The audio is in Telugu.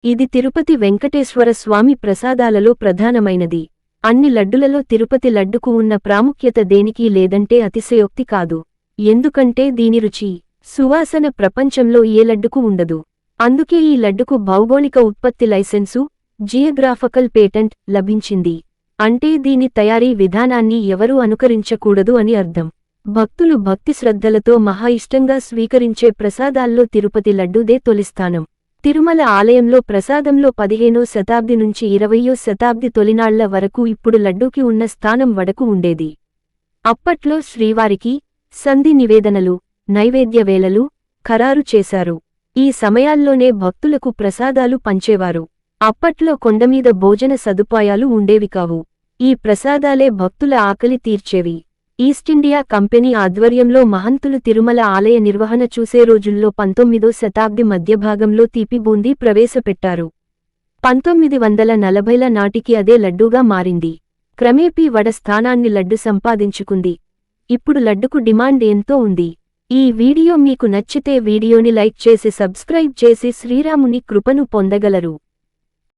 ఇది తిరుపతి వెంకటేశ్వర స్వామి ప్రసాదాలలో ప్రధానమైనది. అన్ని లడ్డులలో తిరుపతి లడ్డుకు ఉన్న ప్రాముఖ్యత దేనికీ లేదంటే అతిశయోక్తి కాదు. ఎందుకంటే దీని రుచి, సువాసన ప్రపంచంలో ఏ లడ్డుకు ఉండదు. అందుకే ఈ లడ్డుకు భౌగోళిక ఉత్పత్తి లైసెన్సు, జియోగ్రాఫికల్ పేటెంట్ లభించింది. అంటే దీని తయారీ విధానాన్ని ఎవరూ అనుకరించకూడదు అని అర్థం. భక్తులు భక్తి శ్రద్ధలతో మహా ఇష్టంగా స్వీకరించే ప్రసాదాల్లో తిరుపతి లడ్డూదే తొలిస్థానం. తిరుమల ఆలయంలో ప్రసాదంలో 15వ శతాబ్ది నుంచి 20వ శతాబ్ది తొలినాళ్ల వరకు ఇప్పుడు లడ్డూకి ఉన్న స్థానం వడకు ఉండేది. అప్పట్లో శ్రీవారికి సంధి నివేదనలు, నైవేద్య వేళలు ఖరారు చేశారు. ఈ సమయాల్లోనే భక్తులకు ప్రసాదాలు పంచేవారు. అప్పట్లో కొండమీద భోజన సదుపాయాలు ఉండేవి కావు. ఈ ప్రసాదాలే భక్తుల ఆకలి తీర్చేవి. ఈస్టిండియా కంపెనీ ఆధ్వర్యంలో మహంతులు తిరుమల ఆలయ నిర్వహణ చూసే రోజుల్లో 19వ శతాబ్ది మధ్యభాగంలో తీపి బూందీ ప్రవేశపెట్టారు. 1940ల నాటికి అదే లడ్డూగా మారింది. క్రమేపీ వడ స్థానాన్ని లడ్డు సంపాదించుకుంది. ఇప్పుడు లడ్డుకు డిమాండ్ ఎంతో ఉంది. ఈ వీడియో మీకు నచ్చితే వీడియోని లైక్ చేసి సబ్స్క్రైబ్ చేసి శ్రీరాముని కృపను పొందగలరు.